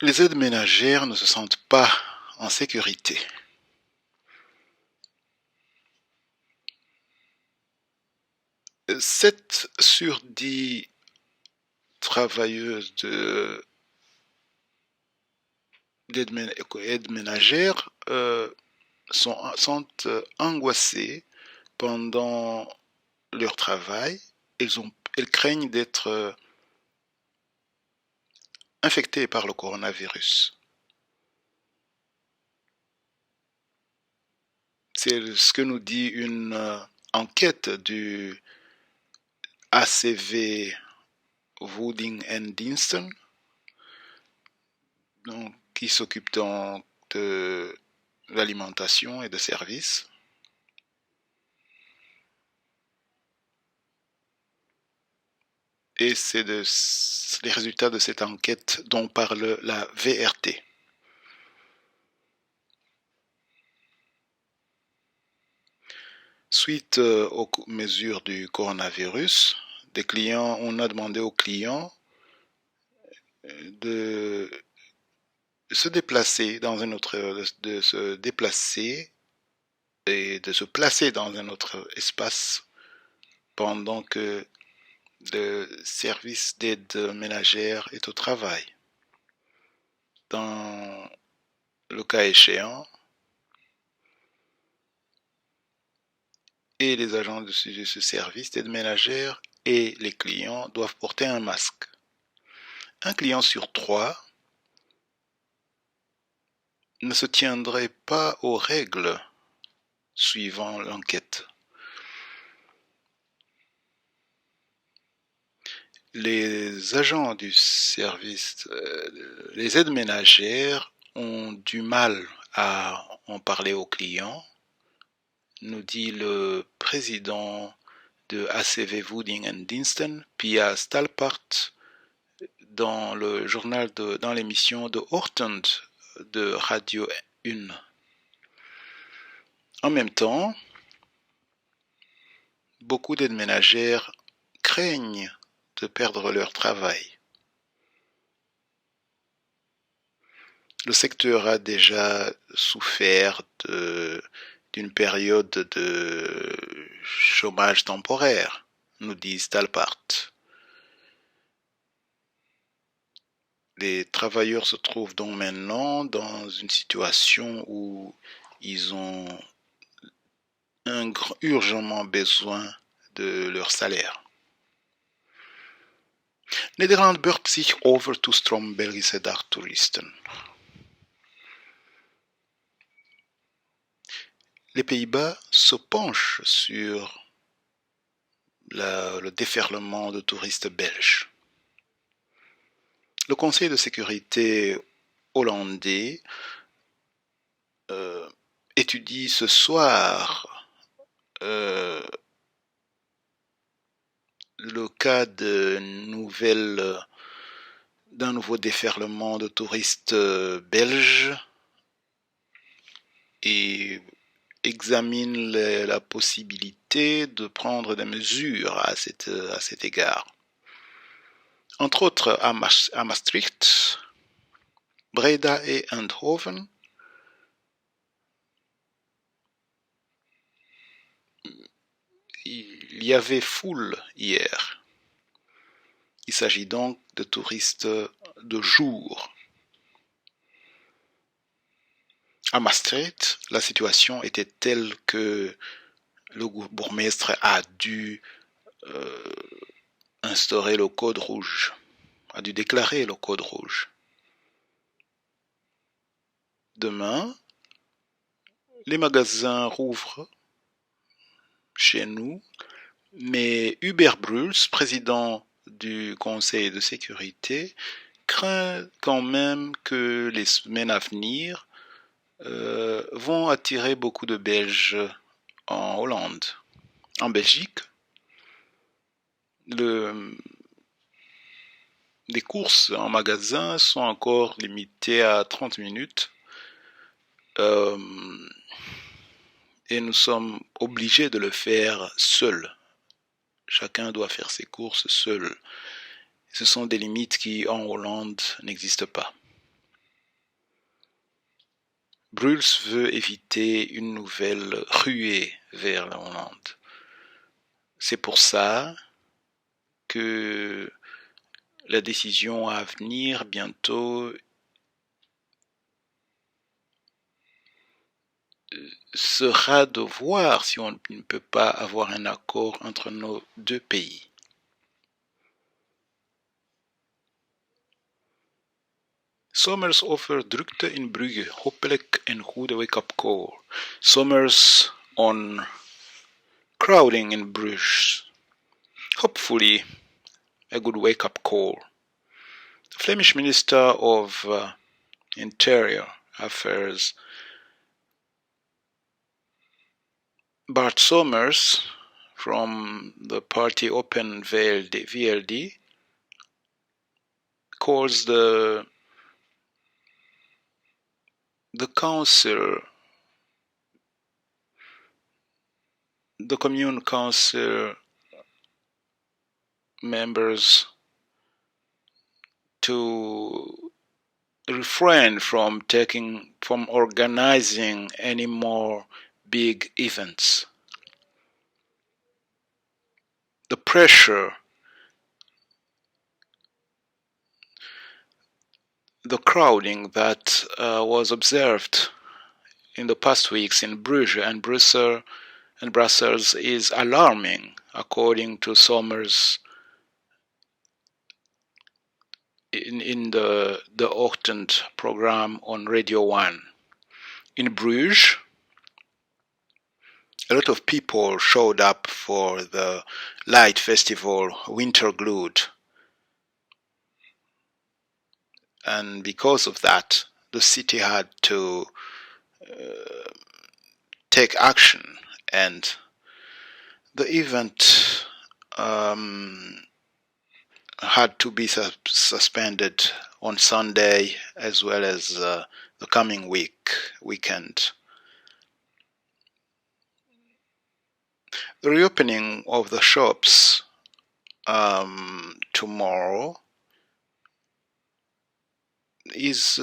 Les aides ménagères ne se sentent pas en sécurité. 7 sur 10 travailleuses d'aide ménagère sont angoissées pendant leur travail. Elles craignent d'être infectées par le coronavirus. C'est ce que nous dit une enquête du ACV Wooding and Dinston, donc, qui s'occupe donc de l'alimentation et de services. Et c'est les résultats de cette enquête dont parle la VRT. Suite aux mesures du coronavirus, on a demandé aux clients de se déplacer dans un autre, de se déplacer et de se placer dans un autre espace pendant que le service d'aide ménagère est au travail. Dans le cas échéant, et les agents de ce service d'aide ménagère et les clients doivent porter un masque. Un client sur 3 ne se tiendrait pas aux règles suivant l'enquête. Les agents du service, les aides ménagères ont du mal à en parler aux clients, nous dit le président de ACV Wooding and Dinston, Pia Stalpart, dans dans l'émission de Horton de Radio 1. En même temps, beaucoup d'aides ménagères craignent de perdre leur travail. Le secteur a déjà souffert d'une période de chômage temporaire, nous dit Stalpart. Les travailleurs se trouvent donc maintenant dans une situation où ils ont urgemment besoin de leur salaire. Nederland buigt zich over toestroom Belgische dagtoeristen. Les Pays-Bas se penchent sur le déferlement de touristes belges. Le Conseil de sécurité hollandais étudie ce soir le cas d'un nouveau déferlement de touristes belges et examine la possibilité de prendre des mesures à cet égard. Entre autres, à Maastricht, Breda et Eindhoven, il y avait foule hier. Il s'agit donc de touristes de jour. À Maastricht, la situation était telle que le bourgmestre a dû instaurer le code rouge, a dû déclarer le code rouge. Demain, les magasins rouvrent chez nous, mais Hubert Bruls, président du Conseil de sécurité, craint quand même que les semaines à venir vont attirer beaucoup de Belges en Hollande. En Belgique, les courses en magasin sont encore limitées à 30 minutes et nous sommes obligés de le faire seuls. Chacun doit faire ses courses seul. Ce sont des limites qui, en Hollande, n'existent pas. Bruls veut éviter une nouvelle ruée vers la Hollande. C'est pour ça que la décision à venir bientôt sera de voir si on ne peut pas avoir un accord entre nos deux pays. Somers overdrukte in Brugge, hopelijk een goede wake-up call. Somers on crowding in Bruges. Hopefully a good wake-up call. The Flemish Minister of Interior Affairs, Bart Somers, from the party Open VLD, calls the council, the commune council members to refrain from organizing any more big events. The pressure, the crowding that was observed in the past weeks in Bruges and Brussels is alarming, according to Somers in the Ochtend program on Radio 1. In Bruges, a lot of people showed up for the light festival Wintergloed. And because of that, the city had to take action, and the event had to be suspended on Sunday as well as the coming weekend. The reopening of the shops tomorrow is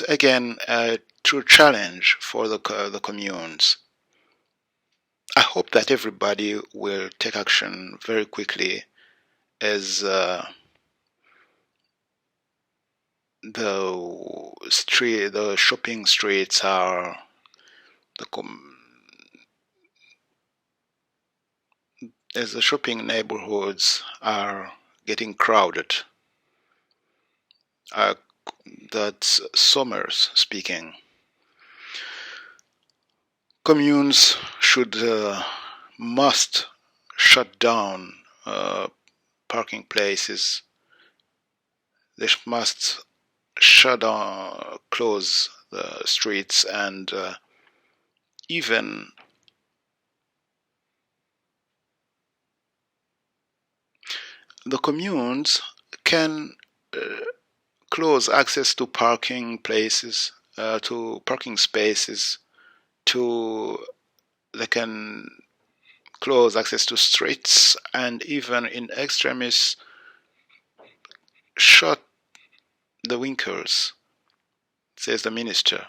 again a true challenge for the communes. I hope that everybody will take action very quickly, as the shopping streets are as the shopping neighborhoods are getting crowded. That's Somers speaking. Communes must shut down parking places. They must close the streets, and even the communes can close access to parking places, to parking spaces. They can close access to streets, and even in extremis shut the winkers, says the minister.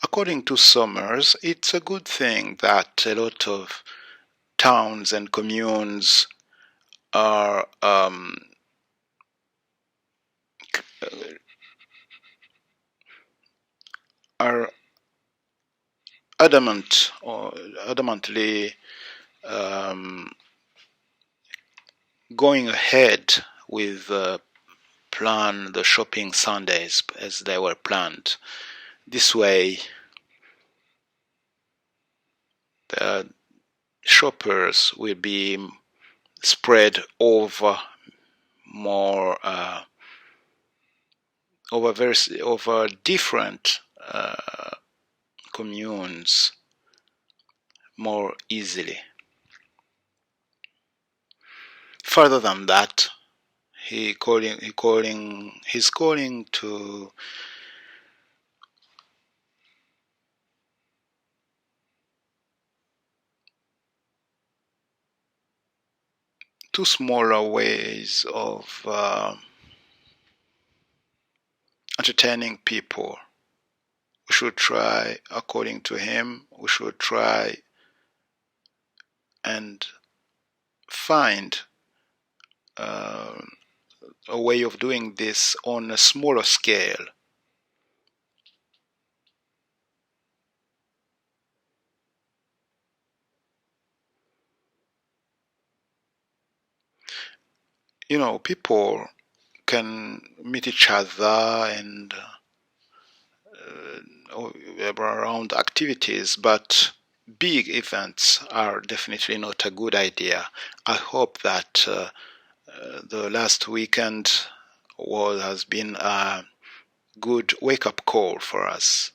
According to Somers, it's a good thing that a lot of towns and communes are adamantly going ahead with the shopping Sundays as they were planned. This way, the shoppers will be spread over more over different communes more easily. Further than that, he's calling two smaller ways of entertaining people. We should try, according to him, we should try and find uh, a way of doing this on a smaller scale. You know, people can meet each other and around activities, but big events are definitely not a good idea. I hope that the last weekend has been a good wake-up call for us.